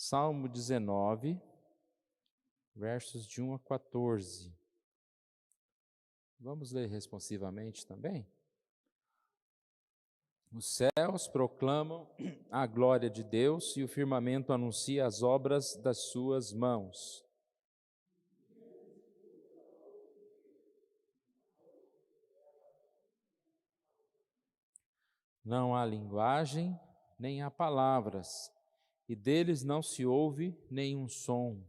Salmo 19, versos de 1 a 14. Vamos ler responsivamente também? Os céus proclamam a glória de Deus e o firmamento anuncia as obras das suas mãos. Não há linguagem, nem há palavras, e deles não se ouve nenhum som.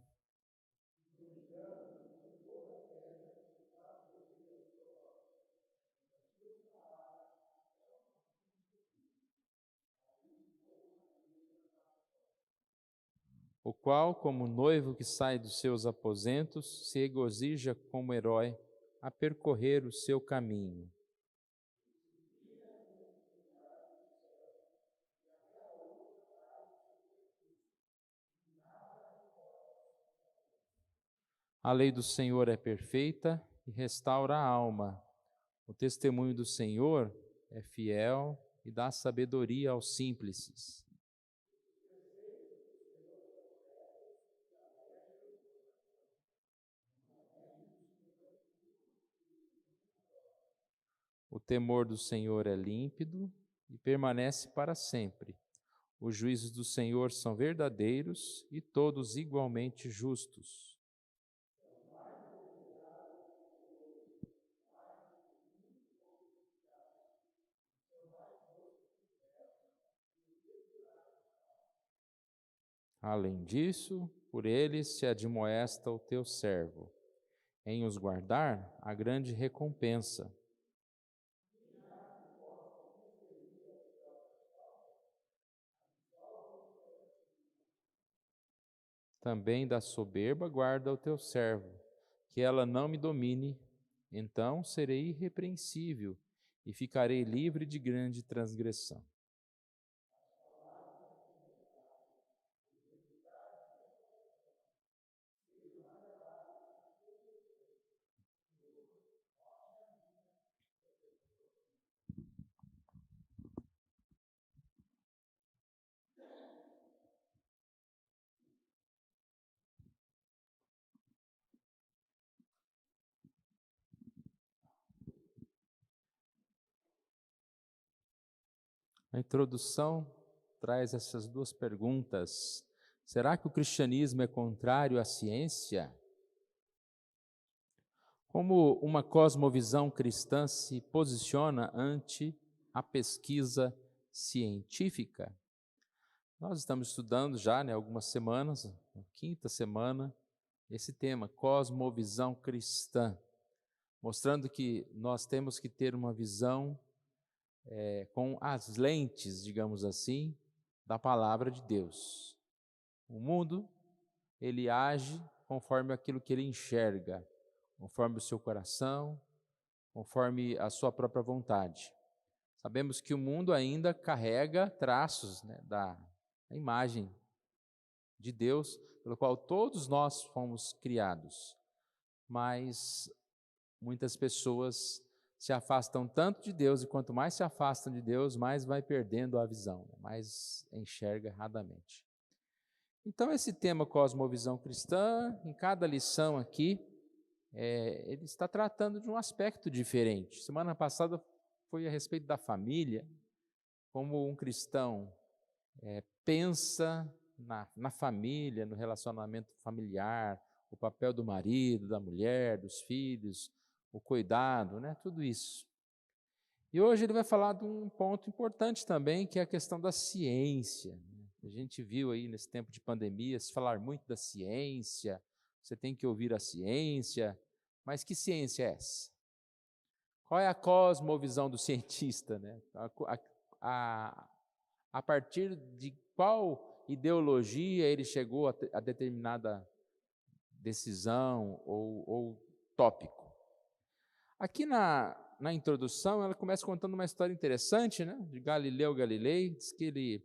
O qual, como noivo que sai dos seus aposentos, se regozija como herói a percorrer o seu caminho. A lei do Senhor é perfeita e restaura a alma. O testemunho do Senhor é fiel e dá sabedoria aos simples. O temor do Senhor é límpido e permanece para sempre. Os juízos do Senhor são verdadeiros e todos igualmente justos. Além disso, por eles se admoesta o teu servo. Em os guardar, há grande recompensa. Também da soberba guarda o teu servo, que ela não me domine. Então serei irrepreensível e ficarei livre de grande transgressão. A introdução traz essas duas perguntas. Será que o cristianismo é contrário à ciência? Como uma cosmovisão cristã se posiciona ante a pesquisa científica? Nós estamos estudando já, algumas semanas, na quinta semana, esse tema, cosmovisão cristã, mostrando que nós temos que ter uma visão com as lentes, digamos assim, da palavra de Deus. O mundo, ele age conforme aquilo que ele enxerga, conforme o seu coração, conforme a sua própria vontade. Sabemos que o mundo ainda carrega traços da imagem de Deus, pelo qual todos nós fomos criados, mas muitas pessoas se afastam tanto de Deus, e quanto mais se afastam de Deus, mais vai perdendo a visão, mais enxerga erradamente. Então, esse tema cosmovisão cristã, em cada lição aqui, ele está tratando de um aspecto diferente. Semana passada foi a respeito da família, como um cristão pensa na família, no relacionamento familiar, o papel do marido, da mulher, dos filhos, o cuidado, tudo isso. E hoje ele vai falar de um ponto importante também, que é a questão da ciência. A gente viu aí nesse tempo de pandemia se falar muito da ciência, você tem que ouvir a ciência, mas que ciência é essa? Qual é a cosmovisão do cientista? A partir de qual ideologia ele chegou a determinada decisão ou tópico? Aqui na introdução, ela começa contando uma história interessante, de Galileu Galilei. Diz que ele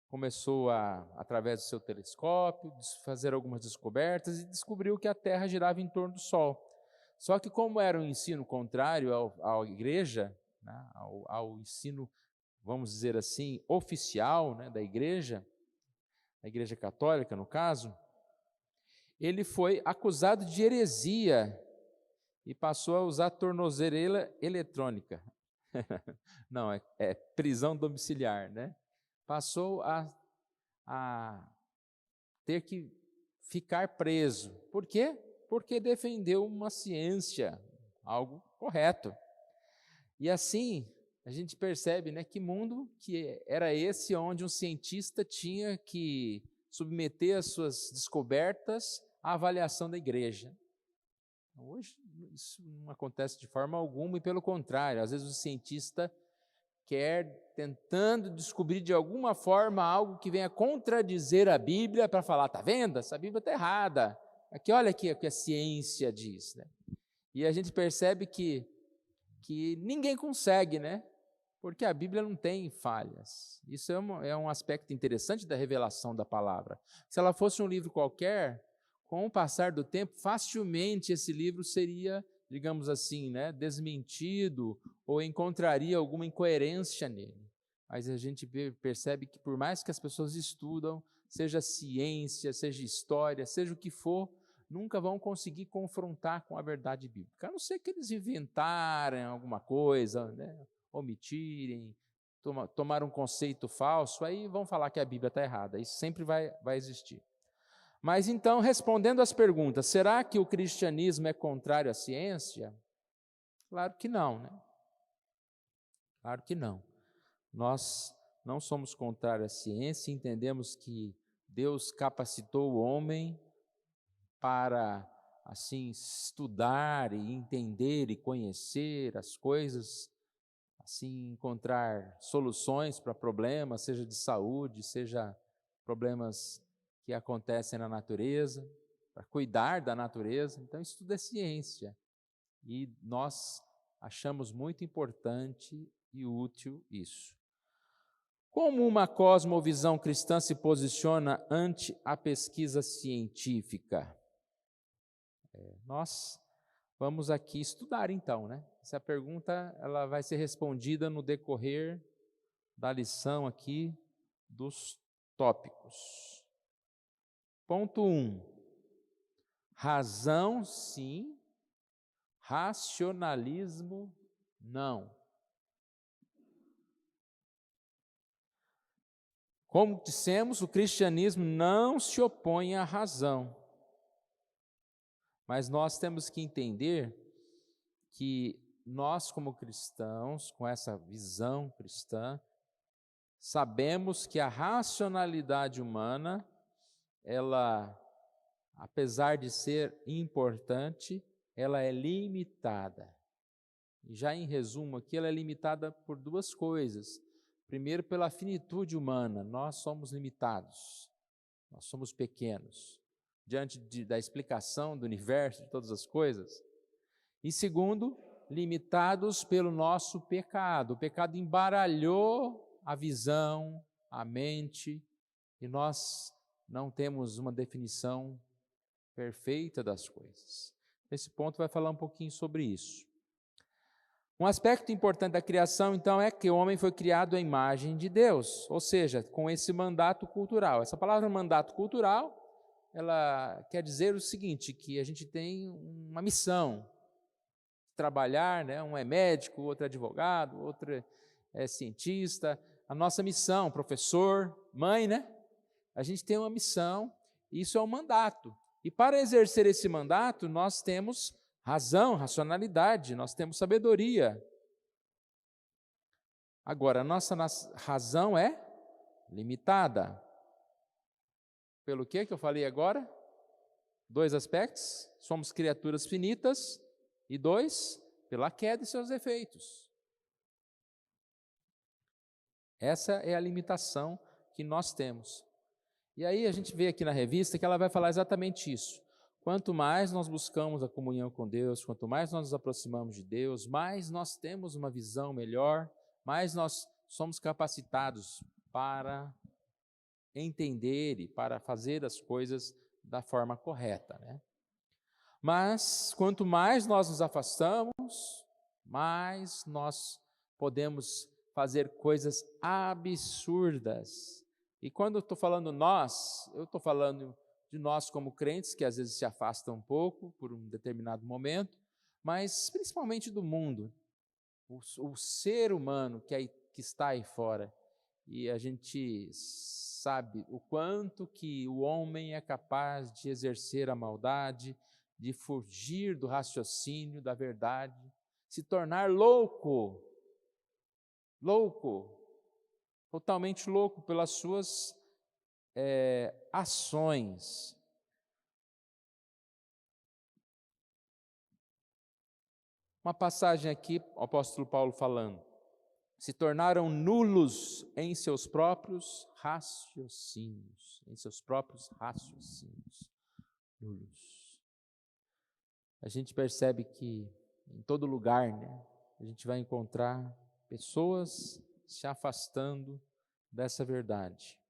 começou através do seu telescópio, fazer algumas descobertas e descobriu que a Terra girava em torno do Sol. Só que como era um ensino contrário à igreja, ao ensino, vamos dizer assim, oficial da igreja, a Igreja Católica, no caso, ele foi acusado de heresia e passou a usar tornozeleira eletrônica. Não, é prisão domiciliar, né? Passou a ter que ficar preso. Por quê? Porque defendeu uma ciência, algo correto. E assim, a gente percebe, né, que mundo que era esse onde um cientista tinha que submeter as suas descobertas à avaliação da igreja. Hoje isso não acontece de forma alguma e pelo contrário, às vezes o cientista quer tentando descobrir de alguma forma algo que venha contradizer a Bíblia para falar, tá vendo? Essa Bíblia está errada. Aqui, olha aqui o que a ciência diz, né? E a gente percebe que ninguém consegue, né? Porque a Bíblia não tem falhas. Isso é um aspecto interessante da revelação da palavra. Se ela fosse um livro qualquer, com o passar do tempo, facilmente esse livro seria, digamos assim, né, desmentido ou encontraria alguma incoerência nele. Mas a gente percebe que por mais que as pessoas estudam, seja ciência, seja história, seja o que for, nunca vão conseguir confrontar com a verdade bíblica. A não ser que eles inventarem alguma coisa, né, omitirem, tomar um conceito falso, aí vão falar que a Bíblia está errada. Isso sempre vai existir. Mas então, respondendo às perguntas, será que o cristianismo é contrário à ciência? Claro que não, né? Claro que não. Nós não somos contrários à ciência, entendemos que Deus capacitou o homem para, assim, estudar e entender e conhecer as coisas, assim, encontrar soluções para problemas, seja de saúde, seja problemas que acontecem na natureza, para cuidar da natureza. Então, isso tudo é ciência. E nós achamos muito importante e útil isso. Como uma cosmovisão cristã se posiciona ante a pesquisa científica? Nós vamos aqui estudar então, né? Essa pergunta ela vai ser respondida no decorrer da lição aqui dos tópicos. Ponto 1. Razão, sim. Racionalismo, não. Como dissemos, o cristianismo não se opõe à razão. Mas nós temos que entender que nós, como cristãos, com essa visão cristã, sabemos que a racionalidade humana, ela, apesar de ser importante, ela é limitada. E já em resumo aqui, ela é limitada por duas coisas. Primeiro, pela finitude humana, nós somos limitados, nós somos pequenos, diante da explicação do universo, de todas as coisas. E segundo, limitados pelo nosso pecado. O pecado embaralhou a visão, a mente, e nós não temos uma definição perfeita das coisas. Esse ponto vai falar um pouquinho sobre isso. Um aspecto importante da criação, então, é que o homem foi criado à imagem de Deus, ou seja, com esse mandato cultural. Essa palavra mandato cultural, ela quer dizer o seguinte, que a gente tem uma missão, trabalhar, né? Um é médico, outro é advogado, outro é cientista. A nossa missão, professor, mãe, né? A gente tem uma missão, isso é um mandato. E para exercer esse mandato, nós temos razão, racionalidade, nós temos sabedoria. Agora, a nossa razão é limitada. Pelo que eu falei agora? 2 aspectos, somos criaturas finitas, e 2, pela queda e seus efeitos. Essa é a limitação que nós temos. E aí a gente vê aqui na revista que ela vai falar exatamente isso. Quanto mais nós buscamos a comunhão com Deus, quanto mais nós nos aproximamos de Deus, mais nós temos uma visão melhor, mais nós somos capacitados para entender e para fazer as coisas da forma correta, né? Mas quanto mais nós nos afastamos, mais nós podemos fazer coisas absurdas E quando eu estou falando nós, eu estou falando de nós como crentes, que às vezes se afastam um pouco por um determinado momento, mas principalmente do mundo, o ser humano que está aí fora. E a gente sabe o quanto que o homem é capaz de exercer a maldade, de fugir do raciocínio, da verdade, se tornar louco, totalmente louco pelas suas ações. Uma passagem aqui, o apóstolo Paulo falando, se tornaram nulos em seus próprios raciocínios, nulos. A gente percebe que em todo lugar, né, a gente vai encontrar pessoas se afastando dessa verdade.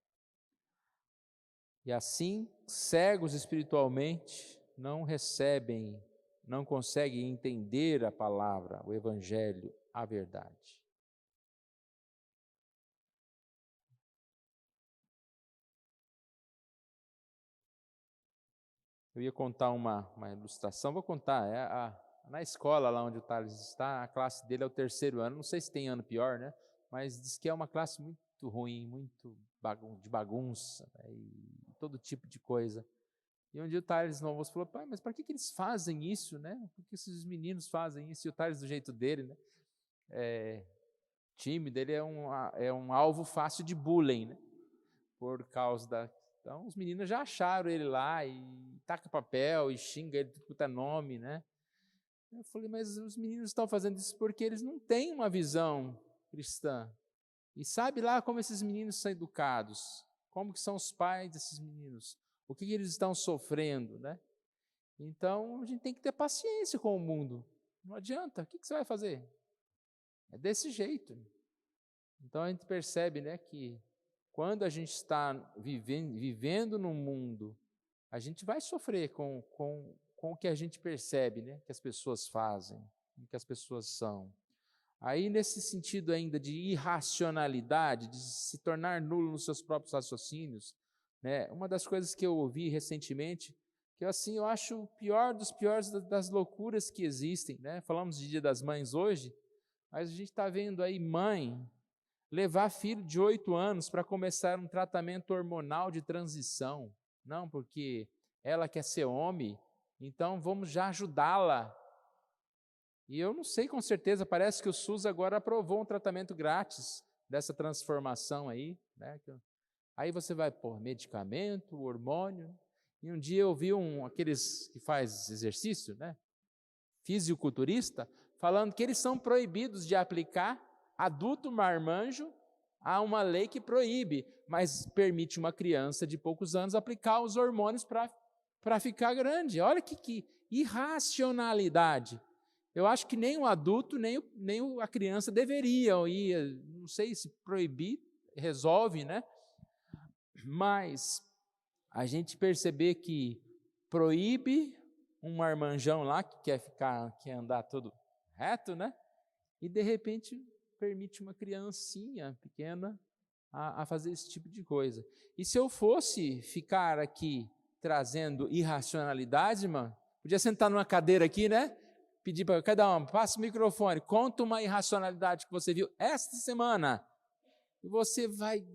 E assim, cegos espiritualmente, não conseguem entender a palavra, o evangelho, a verdade. Eu ia contar uma ilustração, vou contar, na escola lá onde o Thales está, a classe dele é o 3º ano, não sei se tem ano pior, né? Mas diz que é uma classe muito ruim, muito de bagunça, né? E todo tipo de coisa. E um dia o Thales no almoço falou, pai, mas para que eles fazem isso, né? Por que esses meninos fazem isso? E o Thales do jeito dele, né? Tímido, ele é um alvo fácil de bullying, né? Por causa da... Então, os meninos já acharam ele lá e taca papel e xinga ele tudo quanto é nome, né? Eu falei, mas os meninos estão fazendo isso porque eles não têm uma visão cristã. E sabe lá como esses meninos são educados, como que são os pais desses meninos, o que eles estão sofrendo, né? Então, a gente tem que ter paciência com o mundo. Não adianta, o que você vai fazer? É desse jeito. Então, a gente percebe, né, que quando a gente está vivendo no mundo, a gente vai sofrer com o que a gente percebe, né, que as pessoas fazem, que as pessoas são. Aí, nesse sentido ainda de irracionalidade, de se tornar nulo nos seus próprios raciocínios, né, uma das coisas que eu ouvi recentemente, que assim, eu acho o pior dos piores das loucuras que existem, né? Falamos de Dia das Mães hoje, mas a gente está vendo aí mãe levar filho de 8 anos para começar um tratamento hormonal de transição. Não, porque ela quer ser homem, então vamos já ajudá-la. E eu não sei com certeza, parece que o SUS agora aprovou um tratamento grátis dessa transformação aí, né? Aí você vai pôr medicamento, hormônio. E um dia eu vi aqueles que faz exercício, né? Fisiculturista, falando que eles são proibidos de aplicar adulto marmanjo a uma lei que proíbe, mas permite uma criança de poucos anos aplicar os hormônios para ficar grande. Olha que irracionalidade. Eu acho que nem o adulto, nem a criança deveriam ir, não sei se proibir resolve, né? Mas a gente perceber que proíbe um marmanjão lá que quer andar todo reto, né? E de repente permite uma criancinha pequena a fazer esse tipo de coisa. E se eu fosse ficar aqui trazendo irracionalidade, irmão, podia sentar numa cadeira aqui, né? Pedir para cada um, passa o microfone, conta uma irracionalidade que você viu esta semana. E você vai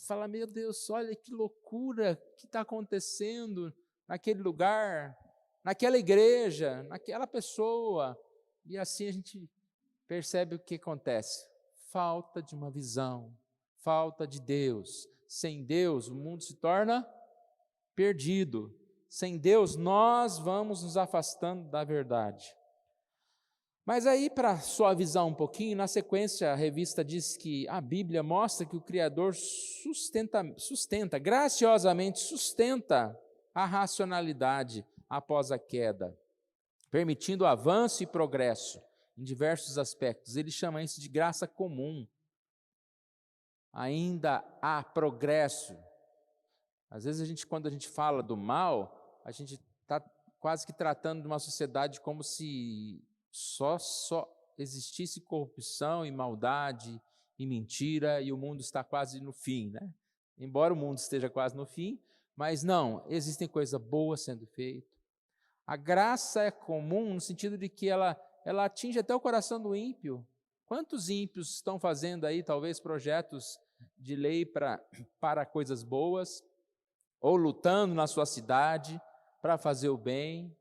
falar, meu Deus, olha que loucura que está acontecendo naquele lugar, naquela igreja, naquela pessoa. E assim a gente percebe o que acontece. Falta de uma visão, falta de Deus. Sem Deus, o mundo se torna perdido. Sem Deus, nós vamos nos afastando da verdade. Mas aí, para suavizar um pouquinho, na sequência a revista diz que a Bíblia mostra que o Criador graciosamente sustenta a racionalidade após a queda, permitindo avanço e progresso em diversos aspectos. Ele chama isso de graça comum. Ainda há progresso. Às vezes quando a gente fala do mal, a gente está quase que tratando de uma sociedade como se só existisse corrupção e maldade e mentira e o mundo está quase no fim, né? embora o mundo esteja quase no fim, mas não, existem coisas boas sendo feitas. A graça é comum no sentido de que ela atinge até o coração do ímpio. Quantos ímpios estão fazendo aí, talvez, projetos de lei para coisas boas, ou lutando na sua cidade para fazer o bem?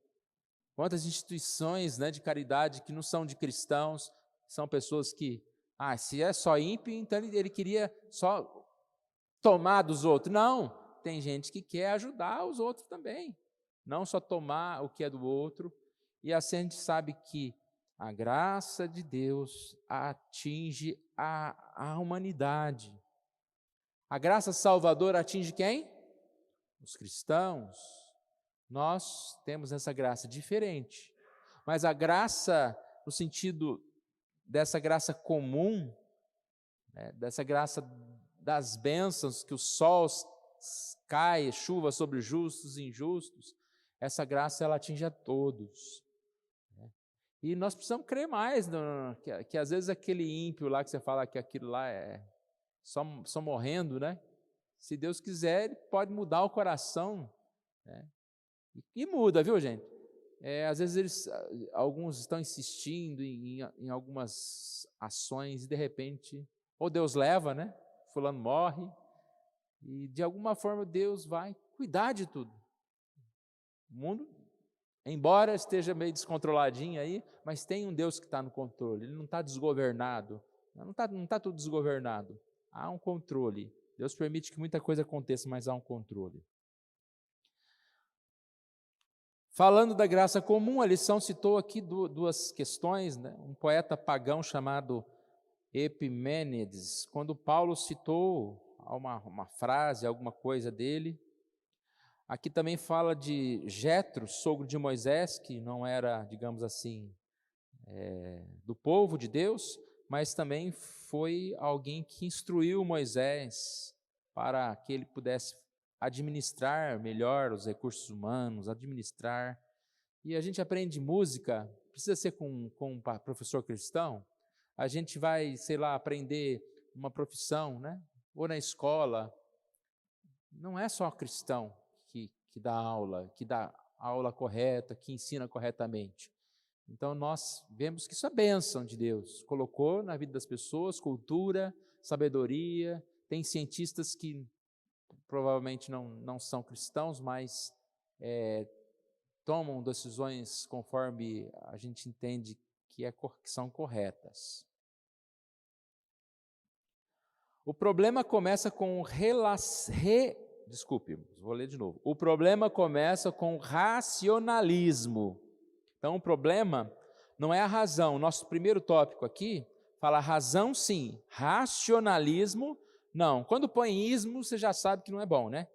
Quantas instituições, né, de caridade que não são de cristãos, são pessoas que, se é só ímpio, então ele queria só tomar dos outros. Não, tem gente que quer ajudar os outros também, não só tomar o que é do outro. E assim a gente sabe que a graça de Deus atinge a humanidade. A graça salvadora atinge quem? Os cristãos. Nós temos essa graça diferente, mas a graça, no sentido dessa graça comum, né, dessa graça das bênçãos, que o sol cai, chuva sobre justos e injustos, essa graça ela atinge a todos. Né? E nós precisamos crer mais, que às vezes aquele ímpio lá que você fala que aquilo lá é só morrendo, né? Se Deus quiser, Ele pode mudar o coração, né? E muda, viu, gente? Às vezes alguns estão insistindo em algumas ações e de repente, ou Deus leva, né? Fulano morre, e de alguma forma Deus vai cuidar de tudo. O mundo, embora esteja meio descontroladinho aí, mas tem um Deus que está no controle, Ele não está desgovernado, não está tudo desgovernado, há um controle. Deus permite que muita coisa aconteça, mas há um controle. Falando da graça comum, a lição citou aqui duas questões, né? Um poeta pagão chamado Epimênides, quando Paulo citou uma frase, alguma coisa dele. Aqui também fala de Jetro, sogro de Moisés, que não era, digamos assim, do povo de Deus, mas também foi alguém que instruiu Moisés para que ele pudesse administrar melhor os recursos humanos, administrar. E a gente aprende música, precisa ser com um professor cristão, a gente vai, sei lá, aprender uma profissão, né? Ou na escola, não é só cristão que dá a aula correta, que ensina corretamente. Então nós vemos que isso é bênção de Deus, colocou na vida das pessoas cultura, sabedoria. Tem cientistas que provavelmente não são cristãos, mas tomam decisões conforme a gente entende que são corretas. O problema começa com vou ler de novo. O problema começa com o racionalismo. Então, o problema não é a razão. Nosso primeiro tópico aqui fala razão, sim. Racionalismo, não. Quando põe ismo, você já sabe que não é bom, né?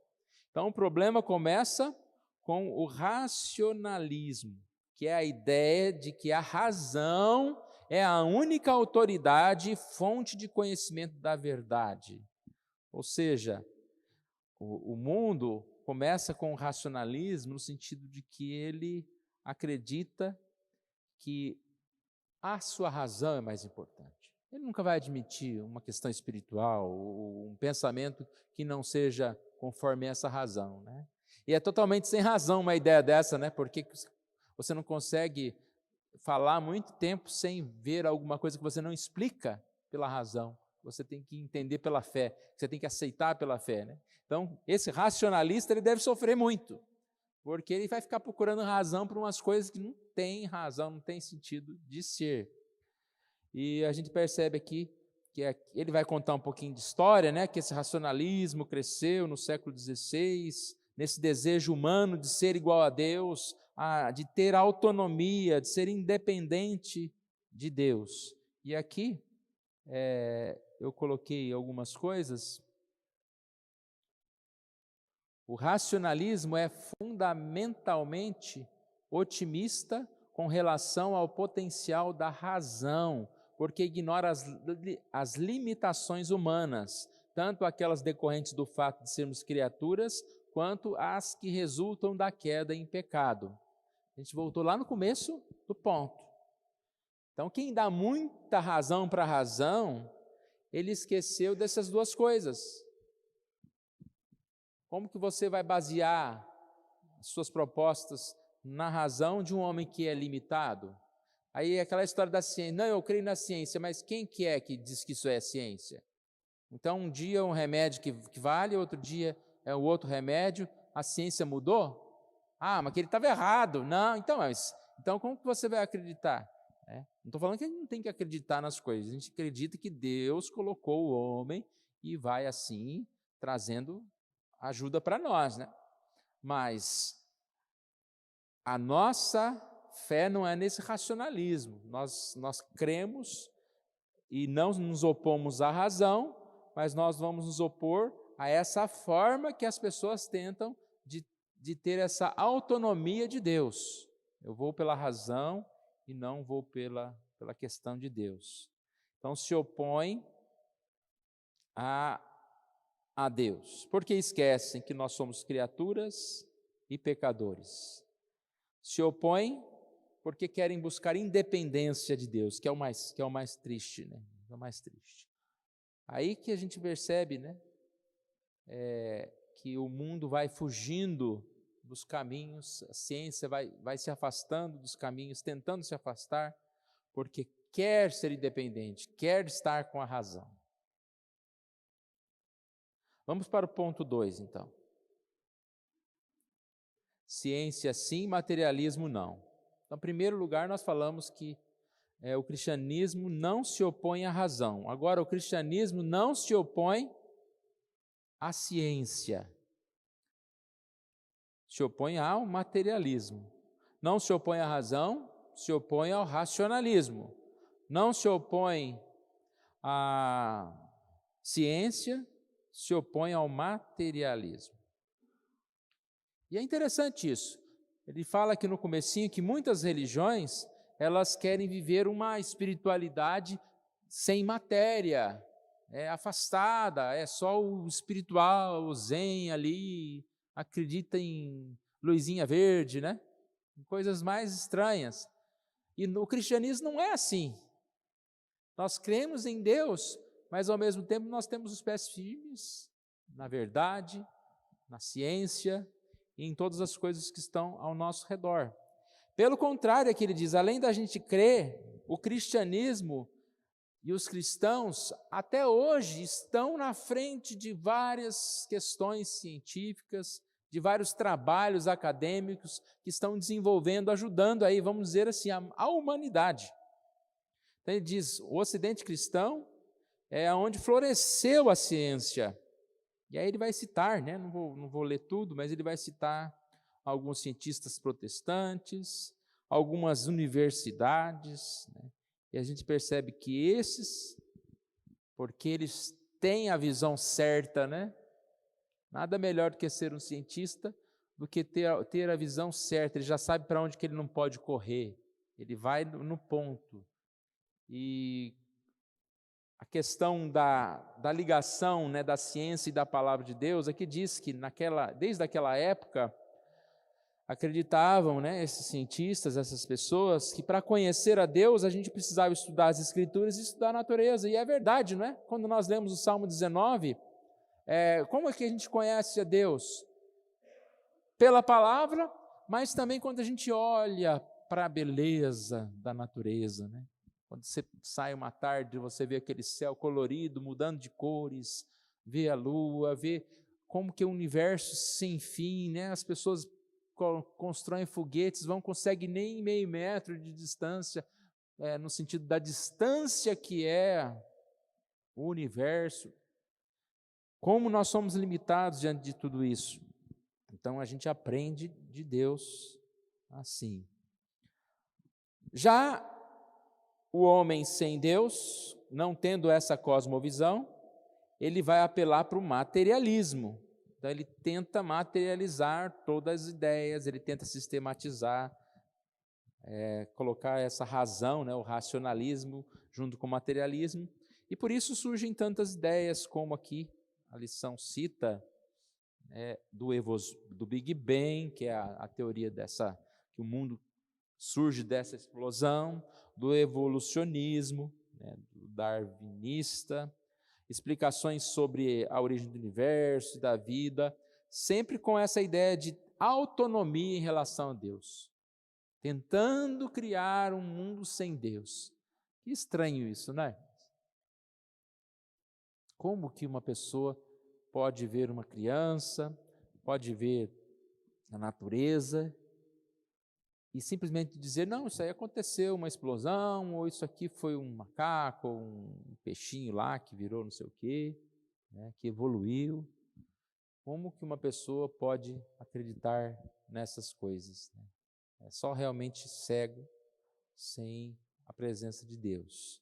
Então, o problema começa com o racionalismo, que é a ideia de que a razão é a única autoridade e fonte de conhecimento da verdade. Ou seja, o mundo começa com o racionalismo no sentido de que ele acredita que a sua razão é mais importante. Ele nunca vai admitir uma questão espiritual, um pensamento que não seja conforme essa razão, né? E é totalmente sem razão uma ideia dessa, né? Porque você não consegue falar muito tempo sem ver alguma coisa que você não explica pela razão. Você tem que entender pela fé, você tem que aceitar pela fé, né? Então, esse racionalista, ele deve sofrer muito, porque ele vai ficar procurando razão por umas coisas que não tem razão, não tem sentido de ser. E a gente percebe aqui que ele vai contar um pouquinho de história, né? Que esse racionalismo cresceu no século XVI, nesse desejo humano de ser igual a Deus, de ter autonomia, de ser independente de Deus. E aqui eu coloquei algumas coisas. O racionalismo é fundamentalmente otimista com relação ao potencial da razão, porque ignora as limitações humanas, tanto aquelas decorrentes do fato de sermos criaturas, quanto as que resultam da queda em pecado. A gente voltou lá no começo do ponto. Então, quem dá muita razão para a razão, ele esqueceu dessas duas coisas. Como que você vai basear as suas propostas na razão de um homem que é limitado? Aí aquela história da ciência, não, eu creio na ciência, mas quem que é que diz que isso é ciência? Então um dia um remédio que vale, outro dia é o outro remédio, a ciência mudou? Ah, mas que ele estava errado. Não, então como que você vai acreditar? Não estou falando que a gente não tem que acreditar nas coisas, a gente acredita que Deus colocou o homem e vai assim trazendo ajuda para nós, né? Mas a nossa fé não é nesse racionalismo, nós cremos e não nos opomos à razão, mas nós vamos nos opor a essa forma que as pessoas tentam de ter essa autonomia de Deus. Eu vou pela razão e não vou pela questão de Deus. Então se opõe a Deus, porque esquecem que nós somos criaturas e pecadores. Se opõem porque querem buscar independência de Deus, que é o mais triste, né? É o mais triste. Aí que a gente percebe, né? Que o mundo vai fugindo dos caminhos, a ciência vai se afastando dos caminhos, tentando se afastar, porque quer ser independente, quer estar com a razão. Vamos para o ponto 2, então. Ciência sim, materialismo não. Então, em primeiro lugar, nós falamos que o cristianismo não se opõe à razão. Agora, o cristianismo não se opõe à ciência. Se opõe ao materialismo. Não se opõe à razão, se opõe ao racionalismo. Não se opõe à ciência, se opõe ao materialismo. E é interessante isso. Ele fala aqui no comecinho que muitas religiões, elas querem viver uma espiritualidade sem matéria, afastada, é só o espiritual, o zen ali, acredita em luzinha verde, né? Coisas mais estranhas. E no cristianismo não é assim. Nós cremos em Deus, mas ao mesmo tempo nós temos os pés firmes na verdade, na ciência e em todas as coisas que estão ao nosso redor. Pelo contrário, é que ele diz, além da gente crer, o cristianismo e os cristãos até hoje estão na frente de várias questões científicas, de vários trabalhos acadêmicos que estão desenvolvendo, ajudando aí, vamos dizer assim, a humanidade. Então ele diz, o Ocidente cristão é onde floresceu a ciência. E aí ele vai citar, né? Não vou ler tudo, mas ele vai citar alguns cientistas protestantes, algumas universidades, né? E a gente percebe que esses, porque eles têm a visão certa, né? Nada melhor do que ser um cientista, do que ter a visão certa. Ele já sabe para onde que ele não pode correr, ele vai no ponto. E a questão da ligação, né, da ciência e da palavra de Deus, aqui diz que desde aquela época, acreditavam, né, esses cientistas, essas pessoas, que para conhecer a Deus a gente precisava estudar as Escrituras e estudar a natureza, e é verdade, não é? Quando nós lemos o Salmo 19, como é que a gente conhece a Deus? Pela palavra, mas também quando a gente olha para a beleza da natureza, né? Quando você sai uma tarde, você vê aquele céu colorido, mudando de cores, vê a lua, vê como que o universo sem fim, né? As pessoas constroem foguetes, conseguem nem meio metro de distância, no sentido da distância que é o universo. Como nós somos limitados diante de tudo isso. Então a gente aprende de Deus assim. Já o homem sem Deus, não tendo essa cosmovisão, ele vai apelar para o materialismo. Então ele tenta materializar todas as ideias, ele tenta sistematizar, colocar essa razão, né, o racionalismo junto com o materialismo, e por isso surgem tantas ideias como aqui a lição cita, do Big Bang, que é a teoria que o mundo surge dessa explosão, do evolucionismo, né, do darwinista, explicações sobre a origem do universo e da vida, sempre com essa ideia de autonomia em relação a Deus, tentando criar um mundo sem Deus. Que estranho isso, né? Como que uma pessoa pode ver uma criança, pode ver a natureza e simplesmente dizer, não, isso aí aconteceu, uma explosão, ou isso aqui foi um macaco, ou um peixinho lá que virou não sei o quê, né, que evoluiu. Como que uma pessoa pode acreditar nessas coisas, né? É só realmente cego, sem a presença de Deus.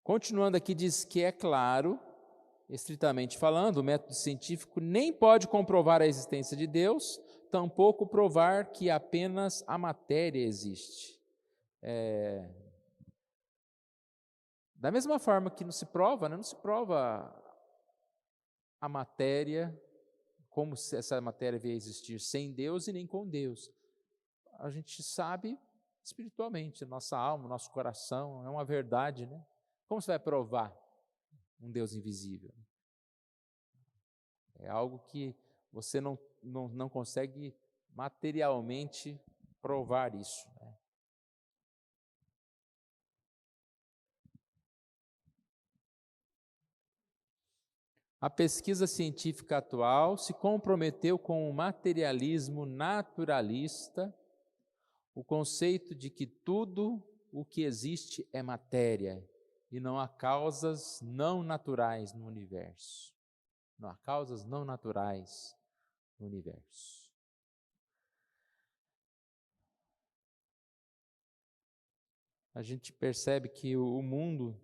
Continuando aqui, diz que é claro, estritamente falando, o método científico nem pode comprovar a existência de Deus, tampouco provar que apenas a matéria existe. Da mesma forma que não se prova, né, não se prova a matéria, como se essa matéria veio a existir sem Deus e nem com Deus. A gente sabe espiritualmente, nossa alma, nosso coração, é uma verdade, né? Como você vai provar um Deus invisível? É algo que você não consegue materialmente provar isso, né? A pesquisa científica atual se comprometeu com o materialismo naturalista, o conceito de que tudo o que existe é matéria e não há causas não naturais no universo. Não há causas não naturais no universo. A gente percebe que o mundo,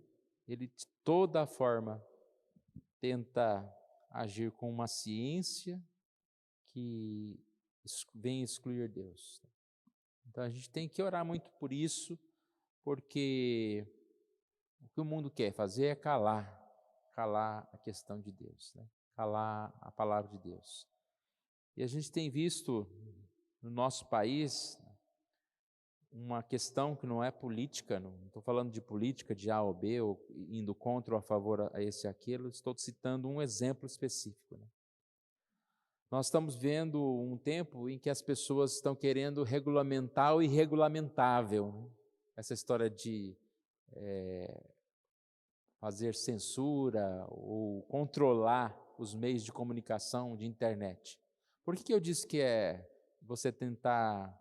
ele de toda forma tenta agir com uma ciência que vem excluir Deus. Então a gente tem que orar muito por isso, porque o que o mundo quer fazer é calar a questão de Deus, né? Calar a palavra de Deus. E a gente tem visto no nosso país uma questão que não é política, não estou falando de política de A ou B, ou indo contra ou a favor a esse e aquilo, estou citando um exemplo específico, né? Nós estamos vendo um tempo em que as pessoas estão querendo regulamentar o irregulamentável, né? Essa história de fazer censura ou controlar os meios de comunicação de internet. Por que eu disse que é você tentar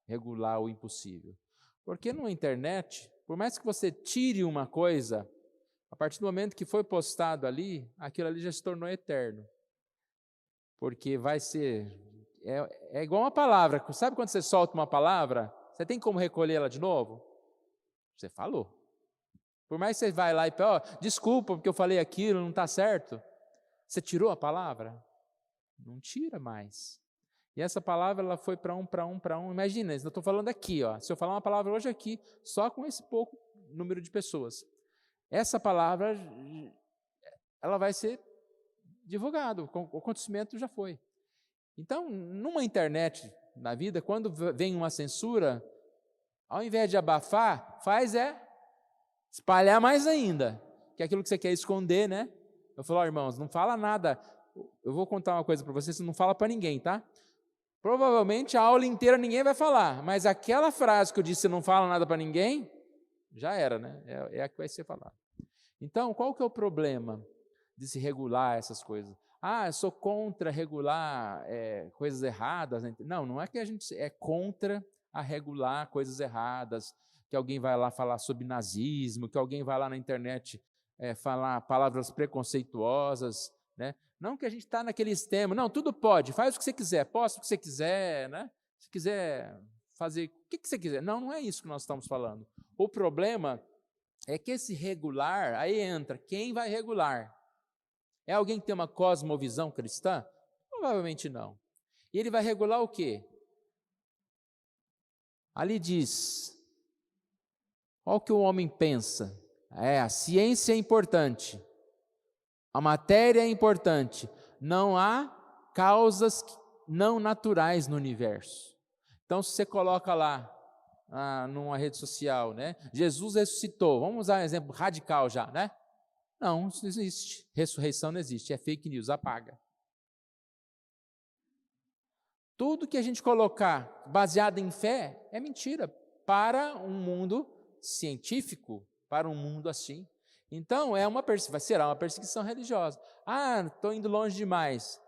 regular o impossível? Porque na internet, por mais que você tire uma coisa, a partir do momento que foi postado ali, aquilo ali já se tornou eterno. Porque vai ser... É igual uma palavra. Sabe quando você solta uma palavra, você tem como recolhê-la de novo? Você falou. Por mais que você vai lá e fala, desculpa porque eu falei aquilo, não está certo. Você tirou a palavra? Não tira mais. E essa palavra ela foi para um. Imagina, eu estou falando aqui, ó. Se eu falar uma palavra hoje aqui, só com esse pouco número de pessoas, essa palavra ela vai ser divulgada, o acontecimento já foi. Então, numa internet, na vida, quando vem uma censura, ao invés de abafar, faz espalhar mais ainda, que é aquilo que você quer esconder, né? Eu falo, irmãos, não fala nada. Eu vou contar uma coisa para vocês, você não fala para ninguém, tá? Provavelmente a aula inteira ninguém vai falar, mas aquela frase que eu disse, não fala nada para ninguém, já era, né? É a que vai ser falada. Então, qual que é o problema de se regular essas coisas? Eu sou contra regular coisas erradas. Não é que a gente é contra a regular coisas erradas, que alguém vai lá falar sobre nazismo, que alguém vai lá na internet falar palavras preconceituosas, né? Não que a gente está naquele extremo, não, tudo pode, faz o que você quiser, posta o que você quiser, né? Se quiser fazer o que você quiser. Não é isso que nós estamos falando. O problema é que esse regular, aí entra, quem vai regular? É alguém que tem uma cosmovisão cristã? Provavelmente não. E ele vai regular o quê? Ali diz, olha o que o homem pensa. A ciência é importante, a matéria é importante, não há causas não naturais no universo. Então, se você coloca lá, numa rede social, né? Jesus ressuscitou, vamos usar um exemplo radical já, né? Não, isso não existe. Ressurreição não existe, é fake news, apaga. Tudo que a gente colocar baseado em fé é mentira para um mundo científico, para um mundo assim. Então, será uma perseguição religiosa. Estou indo longe demais.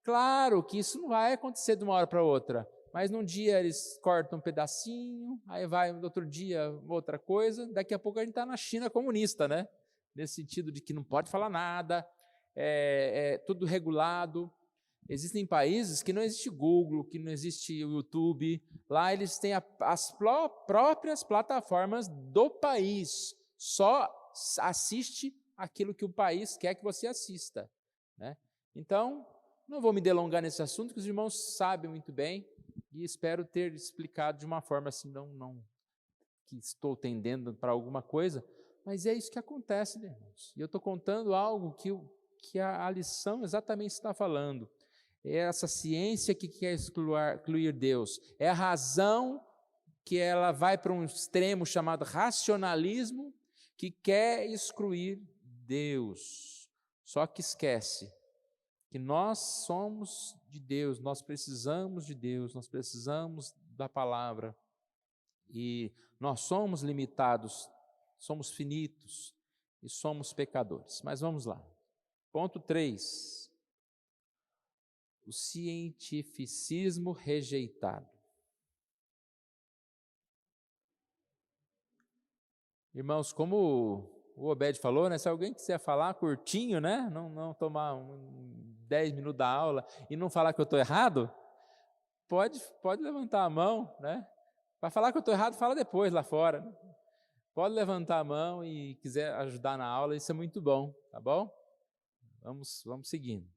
Claro que isso não vai acontecer de uma hora para outra, mas num dia eles cortam um pedacinho, aí vai no outro dia outra coisa, daqui a pouco a gente está na China comunista, né? Nesse sentido de que não pode falar nada, é tudo regulado. Existem países que não existe Google, que não existe o YouTube, lá eles têm as próprias plataformas do país, só assiste aquilo que o país quer que você assista, né? Então, não vou me delongar nesse assunto, que os irmãos sabem muito bem, e espero ter explicado de uma forma assim, não que estou tendendo para alguma coisa, mas é isso que acontece, né, irmãos? E eu estou contando algo que a lição exatamente está falando. É essa ciência que quer excluir Deus. É a razão que ela vai para um extremo chamado racionalismo, que quer excluir Deus. Só que esquece que nós somos de Deus, nós precisamos de Deus, nós precisamos da palavra. E nós somos limitados, somos finitos e somos pecadores. Mas vamos lá. Ponto 3. O cientificismo rejeitado. Irmãos, como o Obed falou, né, se alguém quiser falar curtinho, né, não tomar 10 minutos da aula e não falar que eu estou errado, pode levantar a mão, né? Para falar que eu estou errado, fala depois lá fora, né? Pode levantar a mão e quiser ajudar na aula, isso é muito bom, tá bom? Vamos seguindo.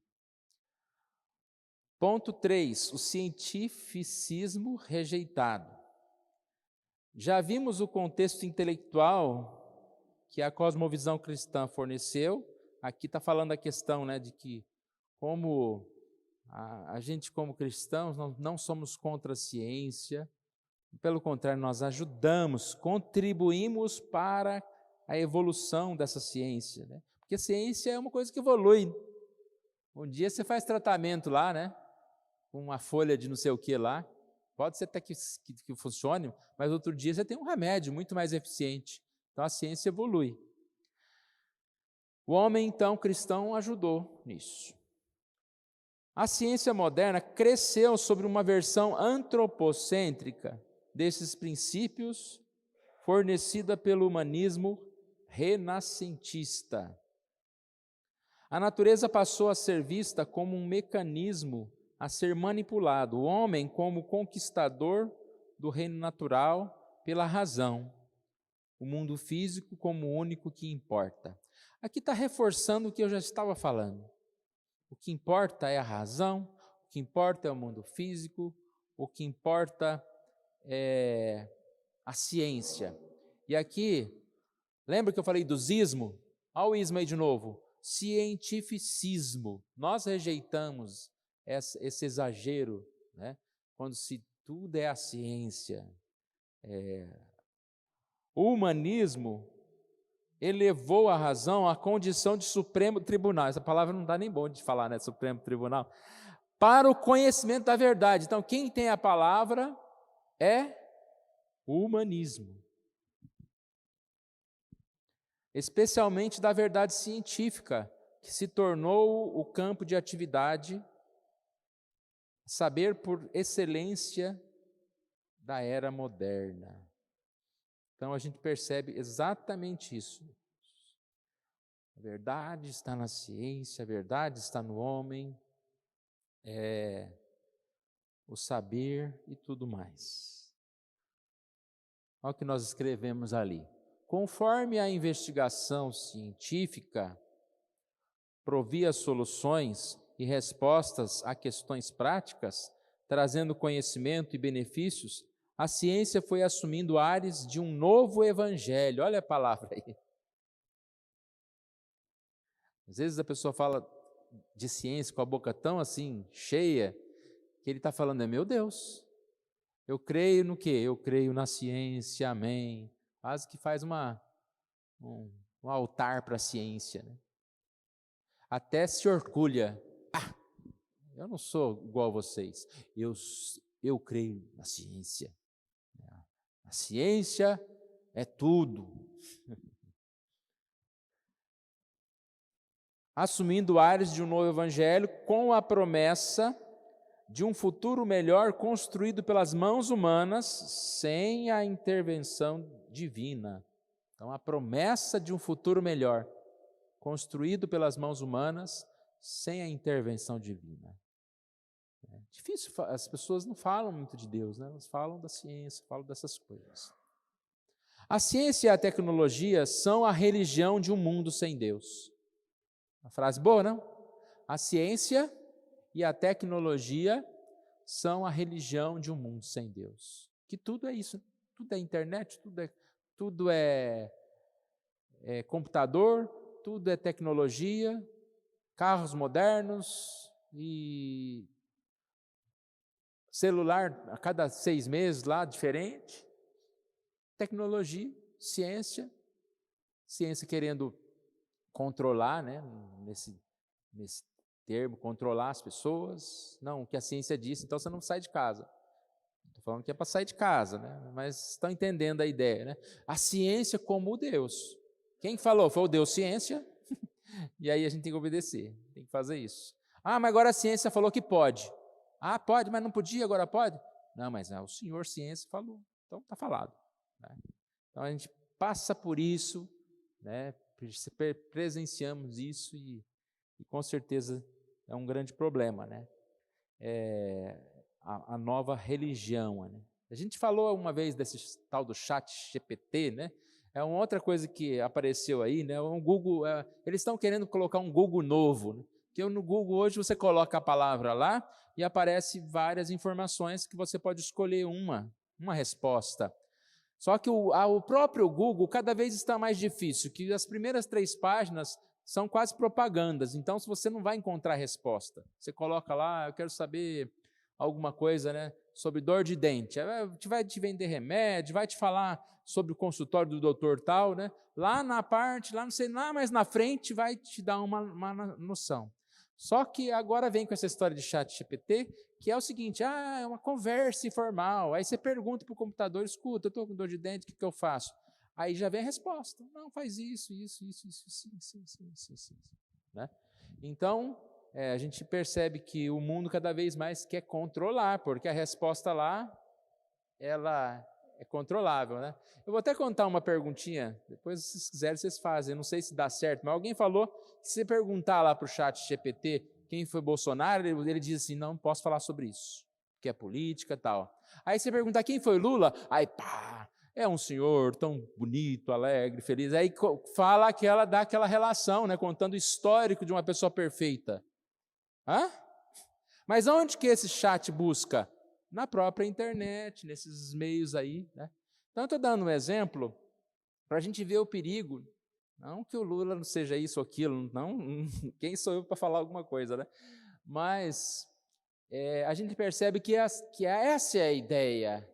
Ponto 3, o cientificismo rejeitado. Já vimos o contexto intelectual que a cosmovisão cristã forneceu. Aqui está falando a questão, né, de que como a gente como cristãos não somos contra a ciência, pelo contrário, nós ajudamos, contribuímos para a evolução dessa ciência, né? Porque a ciência é uma coisa que evolui. Um dia você faz tratamento lá, né, com uma folha de não sei o que lá, pode ser até que funcione, mas outro dia você tem um remédio muito mais eficiente. Então a ciência evolui. O homem, então, cristão, ajudou nisso. A ciência moderna cresceu sobre uma versão antropocêntrica desses princípios, fornecida pelo humanismo renascentista. A natureza passou a ser vista como um mecanismo a ser manipulado, o homem como conquistador do reino natural pela razão, o mundo físico como o único que importa. Aqui está reforçando o que eu já estava falando. O que importa é a razão, o que importa é o mundo físico, o que importa é a ciência. E aqui, lembra que eu falei do ismo? Olha o ismo aí de novo. Cientificismo. Nós rejeitamos esse exagero, né? Quando se tudo é a ciência. O humanismo elevou a razão à condição de Supremo Tribunal. Essa palavra não dá nem bom de falar, né? Supremo Tribunal. Para o conhecimento da verdade. Então, quem tem a palavra é o humanismo. Especialmente da verdade científica, que se tornou o campo de atividade, saber por excelência da era moderna. Então a gente percebe exatamente isso. A verdade está na ciência, a verdade está no homem, o saber e tudo mais. Olha o que nós escrevemos ali. Conforme a investigação científica provia soluções e respostas a questões práticas, trazendo conhecimento e benefícios, a ciência foi assumindo ares de um novo evangelho. Olha a palavra aí. Às vezes a pessoa fala de ciência com a boca tão assim, cheia, que ele está falando, meu Deus, eu creio no quê? Eu creio na ciência, amém. Quase que faz um altar para a ciência, né? até se orgulha. Eu não sou igual a vocês, eu creio na ciência. A ciência é tudo. Assumindo ares de um novo evangelho com a promessa de um futuro melhor construído pelas mãos humanas sem a intervenção divina. Então, a promessa de um futuro melhor construído pelas mãos humanas sem a intervenção divina. É difícil, as pessoas não falam muito de Deus, né? Elas falam da ciência, falam dessas coisas. A ciência e a tecnologia são a religião de um mundo sem Deus. Uma frase boa, não? A ciência e a tecnologia são a religião de um mundo sem Deus. Que tudo é isso, tudo é internet, tudo é computador, tudo é tecnologia, carros modernos e celular a cada 6 meses lá, diferente. Tecnologia, ciência querendo controlar, né, nesse termo, controlar as pessoas. Não, o que a ciência disse, então você não sai de casa. Estou falando que é para sair de casa, né? Mas estão entendendo a ideia, né? A ciência como Deus. Quem falou? Foi o Deus ciência, e aí a gente tem que obedecer, tem que fazer isso. Mas agora a ciência falou que pode. Pode, mas não podia, agora pode? Não, mas o Senhor ciência falou, então está falado. Né? Então a gente passa por isso, né? Presenciamos isso e com certeza é um grande problema, né? A nova religião. Né? A gente falou uma vez desse tal do chat GPT, né? É uma outra coisa que apareceu aí, né? Um Google, eles estão querendo colocar um Google novo, né? Porque no Google hoje você coloca a palavra lá e aparece várias informações que você pode escolher uma resposta. Só que o próprio Google cada vez está mais difícil, que as primeiras 3 páginas são quase propagandas, então se você não vai encontrar resposta, você coloca lá, eu quero saber alguma coisa, né, sobre dor de dente, vai te vender remédio, vai te falar sobre o consultório do doutor tal, né, lá na parte, lá não sei, lá mais na frente vai te dar uma noção. Só que agora vem com essa história de chat GPT, que é o seguinte, é uma conversa informal, aí você pergunta para o computador, escuta, eu estou com dor de dente, o que eu faço? Aí já vem a resposta, não, faz isso, sim. Né? Então, a gente percebe que o mundo cada vez mais quer controlar, porque a resposta lá, ela é controlável. Né? Eu vou até contar uma perguntinha, depois se vocês quiserem vocês fazem, não sei se dá certo, mas alguém falou que se você perguntar lá para o chat GPT quem foi Bolsonaro, ele diz assim, não posso falar sobre isso, que é política e tal. Aí você perguntar quem foi Lula, aí pá, é um senhor tão bonito, alegre, feliz. Aí fala que ela dá aquela relação, né, contando o histórico de uma pessoa perfeita. Mas onde que esse chat busca? Na própria internet, nesses meios aí. Né? Então, eu estou dando um exemplo para a gente ver o perigo. Não que o Lula não seja isso ou aquilo, não, quem sou eu para falar alguma coisa, né? Mas a gente percebe que essa é a ideia.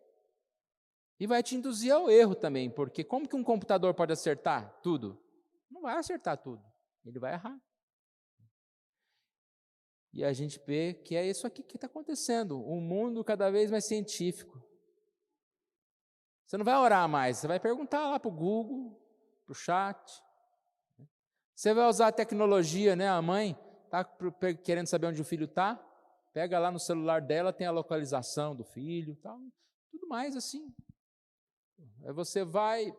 E vai te induzir ao erro também, porque como que um computador pode acertar tudo? Não vai acertar tudo, ele vai errar. E a gente vê que é isso aqui que está acontecendo, um mundo cada vez mais científico. Você não vai orar mais, você vai perguntar lá para o Google, para o chat. Você vai usar a tecnologia, né? A mãe está querendo saber onde o filho está, pega lá no celular dela, tem a localização do filho, tal, tudo mais assim. Você vai,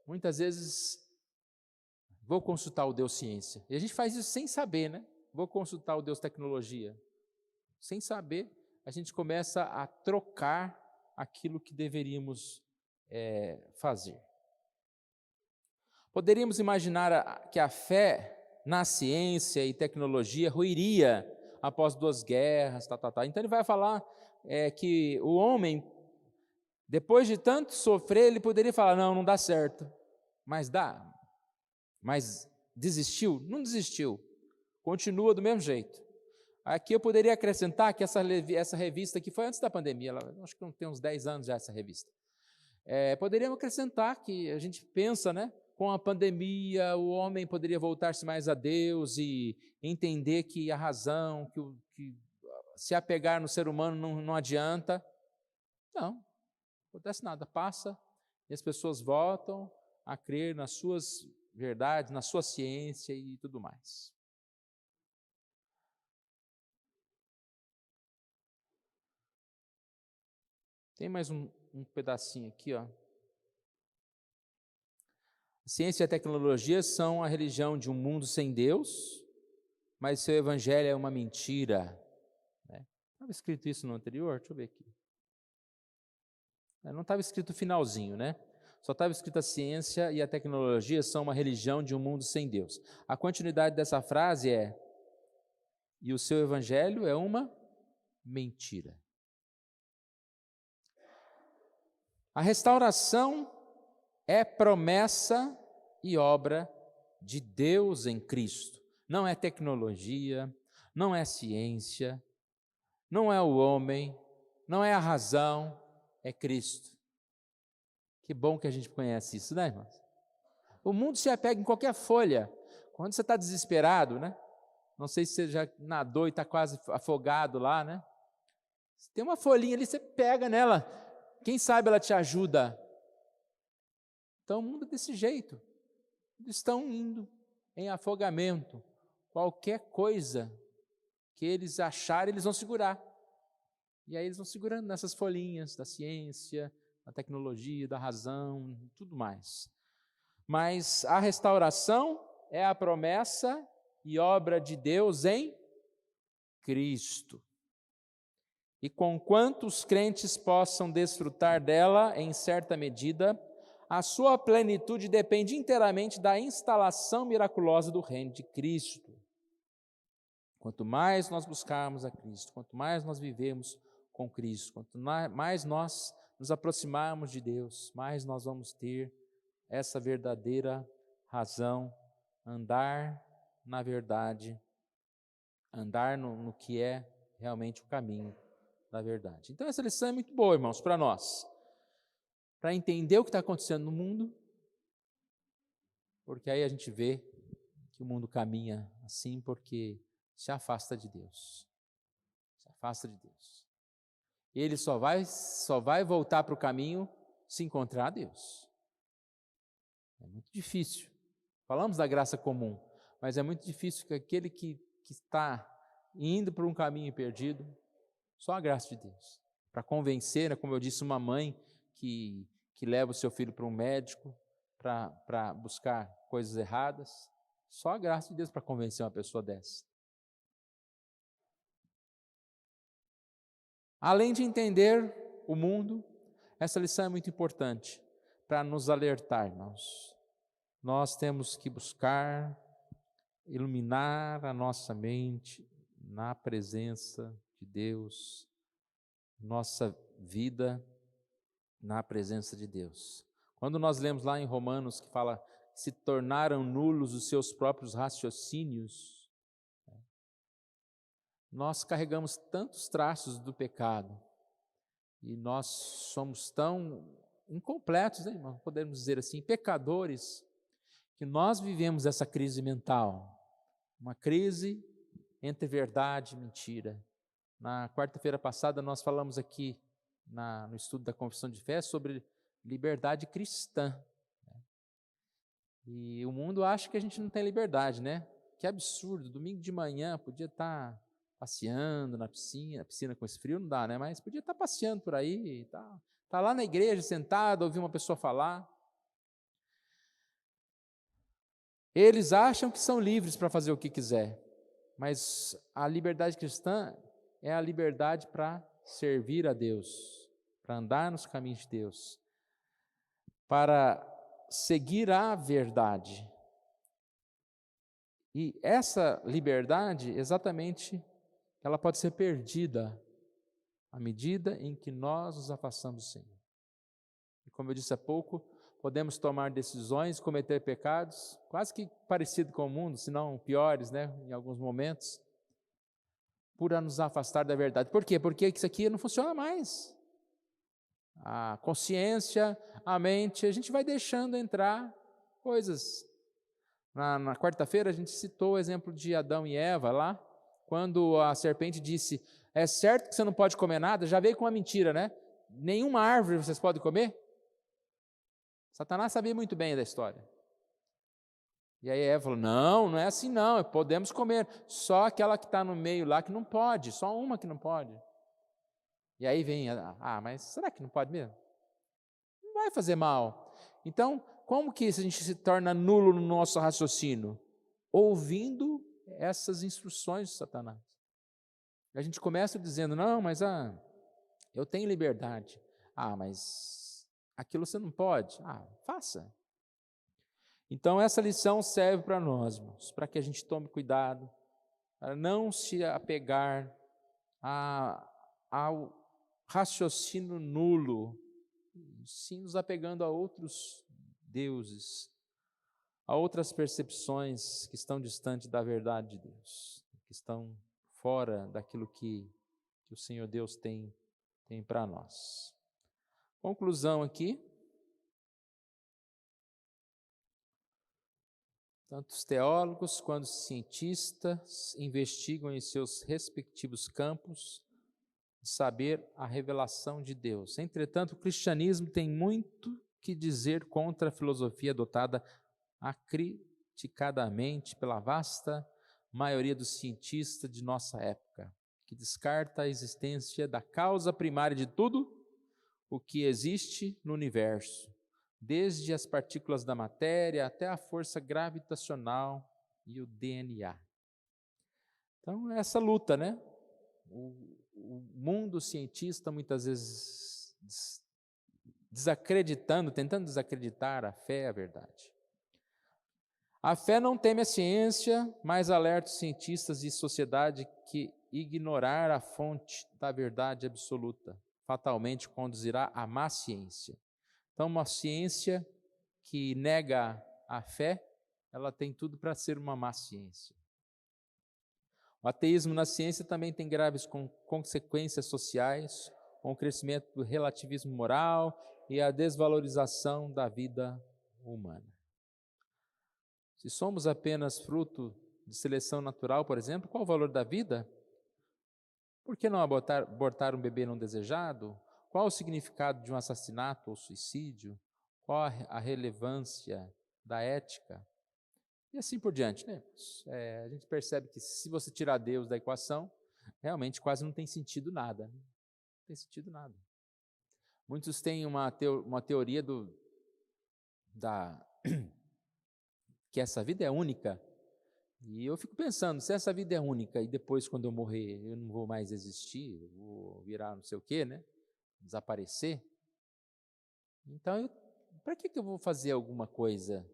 muitas vezes, vou consultar o Deus ciência. E a gente faz isso sem saber, né? Vou consultar o Deus tecnologia. Sem saber, a gente começa a trocar aquilo que deveríamos fazer. Poderíamos imaginar que a fé na ciência e tecnologia ruiria após 2 guerras, Então ele vai falar que o homem, depois de tanto sofrer, ele poderia falar, não dá certo, mas dá. Mas desistiu? Não desistiu, continua do mesmo jeito. Aqui eu poderia acrescentar que essa revista aqui foi antes da pandemia, acho que tem uns 10 anos já essa revista. Poderíamos acrescentar que a gente pensa, né, com a pandemia, o homem poderia voltar-se mais a Deus e entender que a razão, que se apegar no ser humano não adianta. Não acontece nada, passa e as pessoas voltam a crer nas suas verdades, na sua ciência e tudo mais. Tem mais um pedacinho aqui, ó. A ciência e a tecnologia são a religião de um mundo sem Deus, mas seu evangelho é uma mentira. Estava escrito isso no anterior? Deixa eu ver aqui. Não estava escrito o finalzinho, né? Só estava escrito a ciência e a tecnologia são uma religião de um mundo sem Deus. A continuidade dessa frase é: e o seu evangelho é uma mentira. A restauração é promessa e obra de Deus em Cristo. Não é tecnologia, não é ciência, não é o homem, não é a razão, é Cristo. Que bom que a gente conhece isso, né, irmãos? O mundo se apega em qualquer folha. Quando você está desesperado, né? Não sei se você já nadou e está quase afogado lá, né? Se tem uma folhinha ali, você pega nela. Quem sabe ela te ajuda. Então o mundo é desse jeito. Eles estão indo em afogamento. Qualquer coisa que eles acharem, eles vão segurar. E aí eles vão segurando nessas folhinhas da ciência, da tecnologia, da razão, tudo mais. Mas a restauração é a promessa e obra de Deus em Cristo. E conquanto os crentes possam desfrutar dela, em certa medida, a sua plenitude depende inteiramente da instalação miraculosa do reino de Cristo. Quanto mais nós buscarmos a Cristo, quanto mais nós vivemos com Cristo, quanto mais nós nos aproximarmos de Deus, mais nós vamos ter essa verdadeira razão, andar na verdade, andar no que é realmente o caminho da verdade. Então essa lição é muito boa, irmãos, para nós, para entender o que está acontecendo no mundo, porque aí a gente vê que o mundo caminha assim porque se afasta de Deus, se afasta de Deus. Ele só vai voltar para o caminho se encontrar a Deus. É muito difícil. Falamos da graça comum, mas é muito difícil que aquele que está indo por um caminho perdido, só a graça de Deus. Para convencer, né, como eu disse, uma mãe que leva o seu filho para um médico para buscar coisas erradas, só a graça de Deus para convencer uma pessoa dessa. Além de entender o mundo, essa lição é muito importante para nos alertar, irmãos. Nós temos que buscar iluminar a nossa mente na presença de Deus, nossa vida na presença de Deus. Quando nós lemos lá em Romanos que fala que se tornaram nulos os seus próprios raciocínios, nós carregamos tantos traços do pecado e nós somos tão incompletos, né, irmão? Podemos dizer assim, pecadores, que nós vivemos essa crise mental, uma crise entre verdade e mentira. Na quarta-feira passada nós falamos aqui no estudo da Confissão de Fé sobre liberdade cristã. E o mundo acha que a gente não tem liberdade, né? Que absurdo, domingo de manhã podia estar passeando na piscina com esse frio não dá, né? Mas podia estar passeando por aí, tá lá na igreja sentado, ouvir uma pessoa falar. Eles acham que são livres para fazer o que quiser, mas a liberdade cristã é a liberdade para servir a Deus, para andar nos caminhos de Deus, para seguir a verdade. E essa liberdade, exatamente, ela pode ser perdida à medida em que nós nos afastamos do Senhor. E como eu disse há pouco, podemos tomar decisões, cometer pecados, quase que parecido com o mundo, se não piores, né, em alguns momentos, por nos afastar da verdade. Por quê? Porque isso aqui não funciona mais. A consciência, a mente, a gente vai deixando entrar coisas. Na quarta-feira a gente citou o exemplo de Adão e Eva lá, quando a serpente disse, é certo que você não pode comer nada? Já veio com uma mentira, né? Nenhuma árvore vocês podem comer? Satanás sabia muito bem da história. E aí Eva falou, não é assim não, podemos comer, só aquela que está no meio lá que não pode, só uma que não pode. E aí vem, mas será que não pode mesmo? Não vai fazer mal. Então, como que a gente se torna nulo no nosso raciocínio? Ouvindo essas instruções de Satanás. A gente começa dizendo, não, mas eu tenho liberdade. Mas aquilo você não pode. Faça. Então, essa lição serve para nós, irmãos, para que a gente tome cuidado, para não se apegar ao raciocínio nulo, sim nos apegando a outros deuses, a outras percepções que estão distantes da verdade de Deus, que estão fora daquilo que o Senhor Deus tem para nós. Conclusão aqui. Tanto os teólogos quanto os cientistas investigam em seus respectivos campos de saber a revelação de Deus. Entretanto, o cristianismo tem muito que dizer contra a filosofia adotada acriticadamente pela vasta maioria dos cientistas de nossa época, que descarta a existência da causa primária de tudo o que existe no universo, desde as partículas da matéria até a força gravitacional e o DNA. Então, é essa luta, né? O mundo cientista muitas vezes tentando desacreditar a fé, a verdade. A fé não teme a ciência, mas alerta os cientistas e sociedade que ignorar a fonte da verdade absoluta fatalmente conduzirá à má ciência. Então, uma ciência que nega a fé, ela tem tudo para ser uma má ciência. O ateísmo na ciência também tem graves consequências sociais, com o crescimento do relativismo moral e a desvalorização da vida humana. Se somos apenas fruto de seleção natural, por exemplo, qual o valor da vida? Por que não abortar um bebê não desejado? Qual o significado de um assassinato ou suicídio? Qual a relevância da ética? E assim por diante, né? A gente percebe que se você tirar Deus da equação, realmente quase não tem sentido nada. Né? Não tem sentido nada. Muitos têm uma teoria que essa vida é única. E eu fico pensando, se essa vida é única e depois quando eu morrer eu não vou mais existir, eu vou virar não sei o quê, né? Desaparecer. Então, para que eu vou fazer alguma coisa?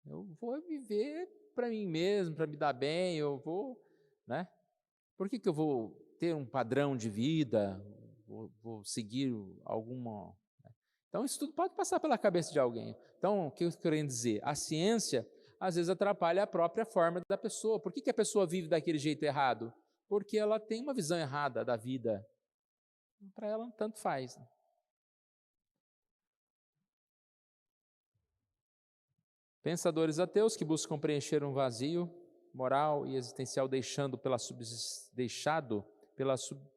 Eu vou viver para mim mesmo, para me dar bem, eu vou, né? Por que eu vou ter um padrão de vida, vou seguir alguma... Né? Então, isso tudo pode passar pela cabeça de alguém. Então, o que eu estou querendo dizer? A ciência, às vezes, atrapalha a própria forma da pessoa. Por que a pessoa vive daquele jeito errado? Porque ela tem uma visão errada da vida. Para ela, tanto faz. Né? Pensadores ateus que buscam preencher um vazio moral e existencial deixado pela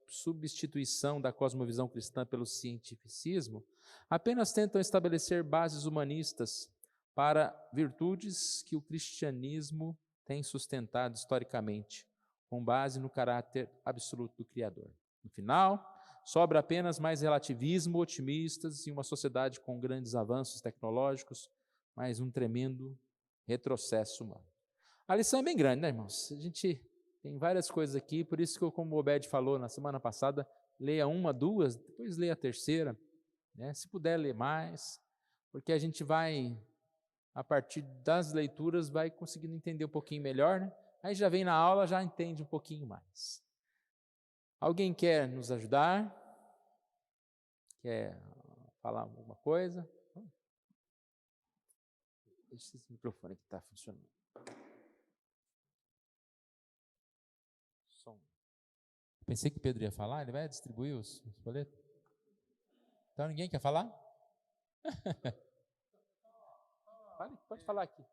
substituição da cosmovisão cristã pelo cientificismo, apenas tentam estabelecer bases humanistas para virtudes que o cristianismo tem sustentado historicamente, com base no caráter absoluto do Criador. No final, sobra apenas mais relativismo, otimistas e uma sociedade com grandes avanços tecnológicos, mas um tremendo retrocesso humano. A lição é bem grande, né, irmãos? A gente tem várias coisas aqui, por isso que, como o Obed falou na semana passada, leia uma, duas, depois leia a terceira, né? Se puder ler mais, porque a gente vai, a partir das leituras, vai conseguindo entender um pouquinho melhor, né? Aí já vem na aula, já entende um pouquinho mais. Alguém quer nos ajudar? Quer falar alguma coisa? Deixa esse microfone que está funcionando. Som. Pensei que o Pedro ia falar, ele vai distribuir os boletos? Então ninguém quer falar? Pode falar aqui.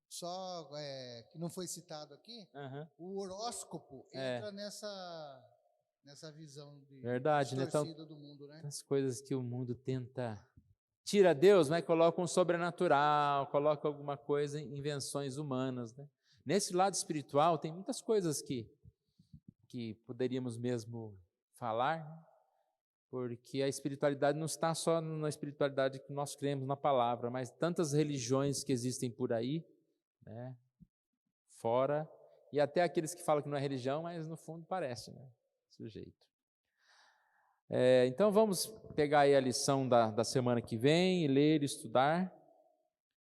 Só que não foi citado aqui, o horóscopo entra nessa visão Verdade, né? Então, distorcida do mundo, né? as coisas que o mundo tenta... Tira Deus, mas coloca um sobrenatural, coloca alguma coisa, invenções humanas, né? Nesse lado espiritual, tem muitas coisas que poderíamos mesmo falar, né? Porque a espiritualidade não está só na espiritualidade que nós cremos na palavra, mas tantas religiões que existem por aí, né? Fora, e até aqueles que falam que não é religião, mas no fundo parece, né? Sujeito. Então vamos pegar aí a lição da semana que vem, ler, estudar,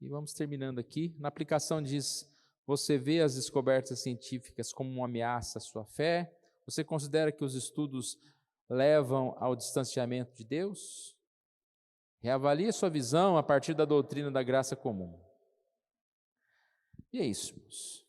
e vamos terminando aqui. Na aplicação diz: você vê as descobertas científicas como uma ameaça à sua fé? Você considera que os estudos levam ao distanciamento de Deus? Reavalie sua visão a partir da doutrina da graça comum. E é isso, meus.